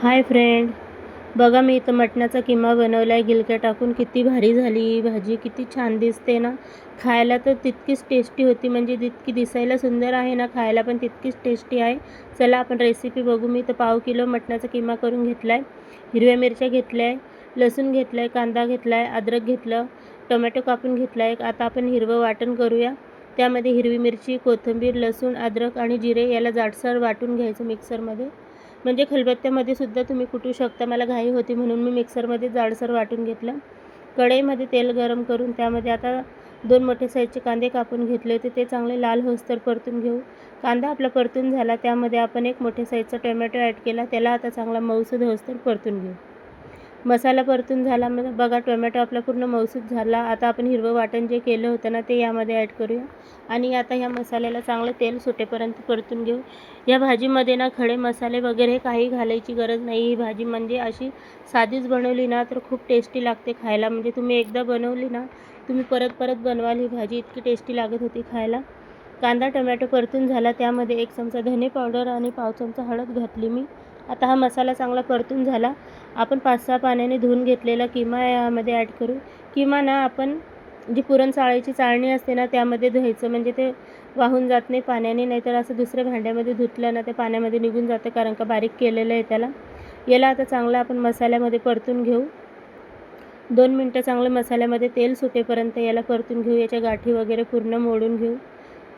Hi friend, बघा मी इथं मटणाचा किमा बनवला आहे गिलक्या टाकून. किती भारी झाली ही भाजी, किती छान दिसते ना. खायला तर तितकीच टेस्टी होती, म्हणजे जितकी दिसायला सुंदर आहे ना, खायला पण तितकीच टेस्टी आहे. चला आपण रेसिपी बघू. मी इथं पाव किलो मटणाचा किमा करून घेतला आहे. हिरव्या मिरच्या घेतल्या आहे, लसूण घेतला आहे, कांदा घेतला आहे, अद्रक घेतलं, टोमॅटो कापून घेतला आहे. आता आपण हिरवं वाटण करूया. त्यामध्ये हिरवी मिरची, कोथिंबीर, लसूण, अद्रक आणि जिरे याला जाडसर वाटून घ्यायचं मिक्सरमध्ये. म्हणजे खलबत्त्यामध्ये सुद्धा तुम्ही कुटू शकता. मला घाई होती म्हणून मी मिक्सरमध्ये जाडसर वाटून घेतलं. कढईमध्ये तेल गरम करून त्यामध्ये आता 2 मोठे साईजचे कांदे कापून घेतले होते, ते चांगले लाल होईस्तोवर परतून घेऊ. कांदा आपला परतून झाला, त्यामध्ये आपण 1 मोठे साईजचा टोमॅटो ॲड केला. त्याला आता चांगला मऊसूद होईस्तोवर परतून घेऊ. मसाला परतून झाला, बघा टोमॅटो आपला पूर्ण मऊसूद झाला. आता आपण हिरवं वाटण जे केलं होतं ना, ते यामध्ये ॲड करूया आणि आता ह्या मसाल्याला चांगलं तेल सुटेपर्यंत परतून घेऊ. या भाजीमध्ये ना खडे मसाले वगैरे काही घालायची गरज नाही. ही भाजी म्हणजे अशी साधीच बनवली ना तर खूप टेस्टी लागते खायला. म्हणजे तुम्ही एकदा बनवली ना, तुम्ही परत परत बनवाल. ही भाजी इतकी टेस्टी लागत होती खायला. कांदा टोमॅटो परतून झाला, त्यामध्ये 1 चमचा धने पावडर आणि पाव चमचा हळद घातली मी. आता हा मसाला चांगला परतून झाला. आपण 5-6 पाण्याने धुवून घेतलेला किमा यामध्ये ॲड करू. किमा ना आपण जी पुरणचाळीची चाळणी असते ना, त्यामध्ये धुवायचं, म्हणजे ते वाहून जात नाही पाण्याने. नाहीतर असं दुसऱ्या भांड्यामध्ये धुतलं ना, ते पाण्यामध्ये निघून जातं, कारण का बारीक केलेलं आहे त्याला. याला आता चांगलं आपण मसाल्यामध्ये परतून घेऊ. 2 मिनटं चांगलं मसाल्यामध्ये तेल सुटेपर्यंत याला परतून घेऊ. याच्या गाठी वगैरे पूर्ण मोडून घेऊ.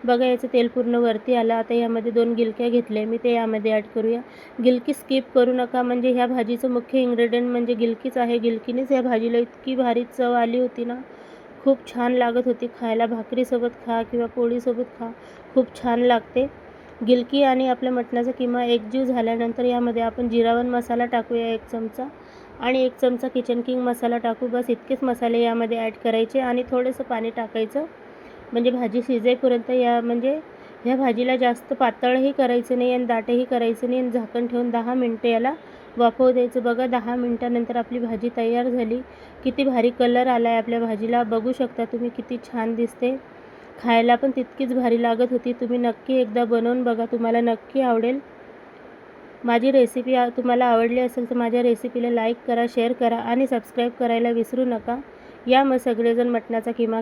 बघा याचं तेल पूर्ण वरती आलं. आता यामध्ये 2 गिलक्या घेतल्या मी, ते यामध्ये ॲड करूया. गिलकी स्किप करू नका, म्हणजे ह्या भाजीचं मुख्य इन्ग्रेडियंट म्हणजे गिलकीच आहे. गिलकीनेच ह्या भाजीला इतकी भारी चव आली होती ना, खूप छान लागत होती खायला. भाकरीसोबत खा किंवा पोळीसोबत खा, खूप छान लागते. गिलकी आणि आपल्या मटणाचा किमा एकजीव झाल्यानंतर यामध्ये आपण जिरावन मसाला टाकूया 1 चमचा आणि 1 चमचा किचन किंग मसाला टाकू. बस इतकेच मसाले यामध्ये ॲड करायचे आणि थोडंसं पाणी टाकायचं, म्हणजे भाजी शिजेपर्यंत. म्हणजे ह्या भाजीला जास्त पातळही करायचं नाही आणि दाटही करायचं नाही. आणि झाकण ठेवून 10 मिनटं याला वाफवू द्यायचं. बघा 10 मिनटानंतर आपली भाजी तयार झाली. किती भारी कलर आला आहे आपल्या भाजीला, बघू शकता तुम्ही किती छान दिसते. खायला पण तितकीच भारी लागत होती. तुम्ही नक्की एकदा बनवून बघा, तुम्हाला नक्की आवडेल. माझी रेसिपी तुम्हाला आवडली असेल तर माझ्या रेसिपीला लाईक करा, शेअर करा आणि सबस्क्राईब करायला विसरू नका. या मग सगळेजण मटणाचा किमा